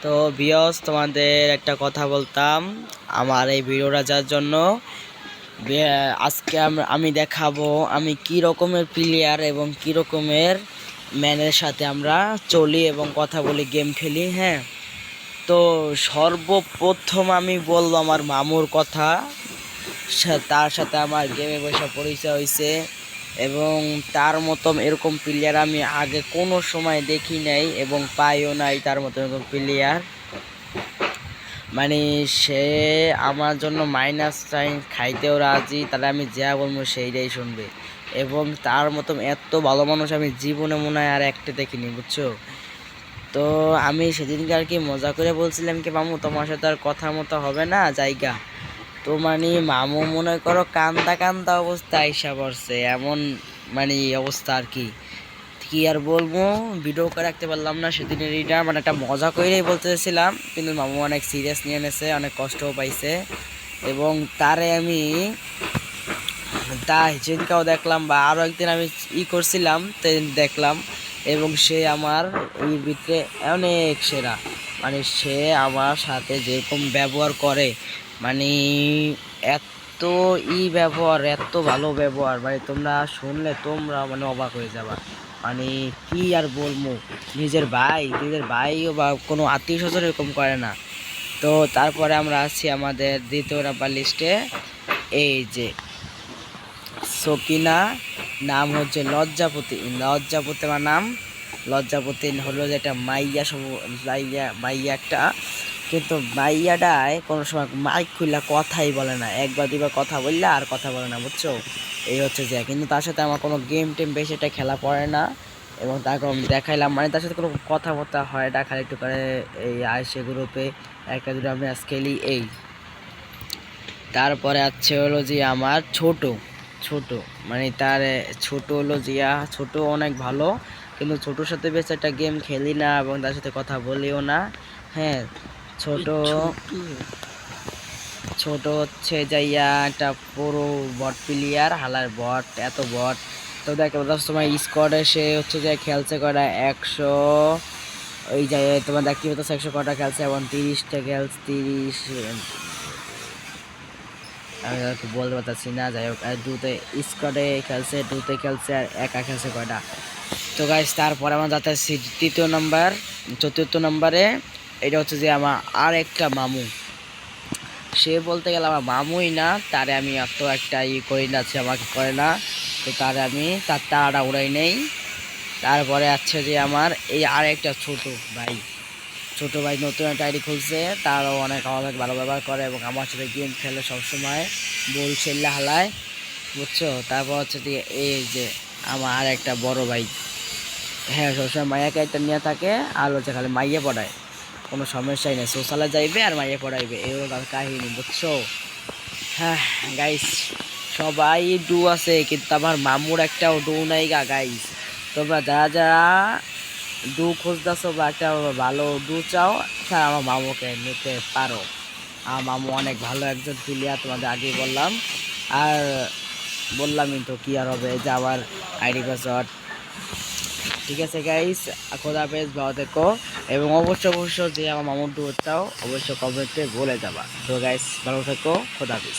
তো ভিউয়ার্স, তোমাদের একটা কথা বলতাম। আমার এই ভিডিওটা যার জন্য আজকে আমি দেখাবো আমি কি রকমের প্লেয়ার এবং কি রকমের ম্যানের সাথে আমরা চলি এবং কথা বলি, গেম খেলি। হ্যাঁ, তো সর্বপ্রথম আমি বলবো আমার মামুর কথা। তার সাথে আমার গেমে বসে পরিচয় হয়েছে এবং তার মতন এরকম প্লেয়ার আমি আগে কোনো সময় দেখি নাই এবং পাইও নাই। তার মতন এরকম প্লেয়ার মানে সে আমার জন্য মাইনাস সাইন খাইতেও রাজি, তাহলে আমি যা বলবো সেইটাই শুনবে। এবং তার মতন এত ভালো মানুষ আমি জীবনে মনে হয় আর একটা দেখিনি, বুঝছো? তো আমি সেদিনকে আর কি মজা করে বলছিলাম কি, মামু তোমার সাথে আর কথা মতো হবে না জায়গা। তো মানে মামু মনে করো কান্দা কান্দা অবস্থা আইসা পড়ছে, এমন মানে অবস্থা আর কি। কি আর বলবো, ভিডিও করে রাখতে পারলাম না সেদিনের। এটা মানে একটা মজা করেই বলতেছিলাম, কিন্তু মামু অনেক সিরিয়াস নিয়ে নেছে, অনেক কষ্টও পাইছে। এবং তারে আমি তাই সেদিনকেও দেখলাম, বা আরও একদিন আমি করছিলাম দেখলাম। এবং সে আমার এর ভিতরে অনেক সেরা, মানে সে আমার সাথে যেরকম ব্যবহার করে, মানে এত ব্যবহার, এত ভালো ব্যবহার, মানে তোমরা শুনলে তোমরা মানে অবাক হয়ে যাবা। মানে কি আর বলবো, নিজের ভাইও বা কোনো আত্মীয় স্বজন এরকম করে না। তো তারপরে আমরা আছি আমাদের দ্বিতীয় নাম্বার লিস্টে, এই যে সকিনা, নাম হচ্ছে লজ্জাপতি। আমার নাম লজ্জাপতি হলো যে একটা মাইয়া, সব মাইয়া একটা। কিন্তু মাইয়াটায় কোনো সময় মাইক খুললা কথাই বলে না, একবার দুবার কথা বললে আর কথা বলে না, বুঝছো? এই হচ্ছে যে, কিন্তু তার সাথে আমার কোনো গেম টেম বেশি একটা খেলা পড়ে না। এবং তাকে আমি দেখাইলাম, মানে তার সাথে কোনো কথাবার্তা হয় না, খালি একটু করে এই আইসে গ্রুপে একটা দুটো আমি আজ খেলি এই। তারপরে আছে হলো যে আমার ছোট মানে তার ছোট হলো জিয়া, ছোট অনেক ভালো, কিন্তু ছোটোর সাথে বেশ একটা গেম খেলি না এবং তার সাথে কথা বলিও না। হ্যাঁ, ছোট হচ্ছে যাইয়া একটা পুরো বট প্লেয়ার, হালার বট, এত বট। তো দেখ সময় স্কোয়াডে সে হচ্ছে যে খেলছে কটা 100, ওই জায়গায় তোমার দেখতে পাচ্ছ 100 কটা খেলছে এবং 30টা খেলছে, 30 আমি বলতে পারতেছি না। যাই হোক, দুতে স্কোয়াডে খেলছে, খেলছে, আর একা খেলছে কয়টা। তো গাইস, তারপরে আমার যাচ্ছে তৃতীয় নাম্বার, চতুর্থ নাম্বারে। এটা হচ্ছে যে আমার আর একটা মামু। সে বলতে গেলে আমার মামুই না, তারে আমি এত একটা করি না, সে আমাকে করে না। তো তারে আমি তার তাড়া উড়াই নেই। তারপরে আছে যে আমার এই আর একটা ছোট ভাই নতুন একটা আইডি খুলছে, তারও অনেক ভালো ব্যবহার করে এবং আমার সাথে গেম খেলে সবসময়, বল ছেলে হালায়, বুঝছো? তারপর হচ্ছে যে এই যে আমার আর একটা বড় ভাই, হ্যাঁ, সবসময় মাইয়াকে একটা নিয়ে থাকে, আর হচ্ছে খালি মাইয়া পড়ায়, কোনো সমস্যাই নেই, সোশ্যালে যাইবে আর মাইয়া পড়াইবে, এগুলো তার কাহিনী, বুঝছো? হ্যাঁ গাইস, সবাই ডু আছে, কিন্তু আমার মামুর একটাও ডু নাই গা গাইস। তোমরা যারা যারা ডু খুঁজতেছো বা একটা ভালো ডু চাও, তারা আমার মামুকে নিতে পারো। আমার মামু অনেক ভালো একজন প্লেয়ার, তোমাদের আগেই বললাম। আর বললামই তো, কি আর হবে, যে আবার আইডি পাসওয়ার্ড। ঠিক আছে গাইস, খোদা হাফেজ, ভালো থেকো। এবং অবশ্য যে আমার মামুর ডু চাও অবশ্যই কমেন্টে বলে যাবা। তো গাইস, ভালো থেকো, খোদা হাফেজ।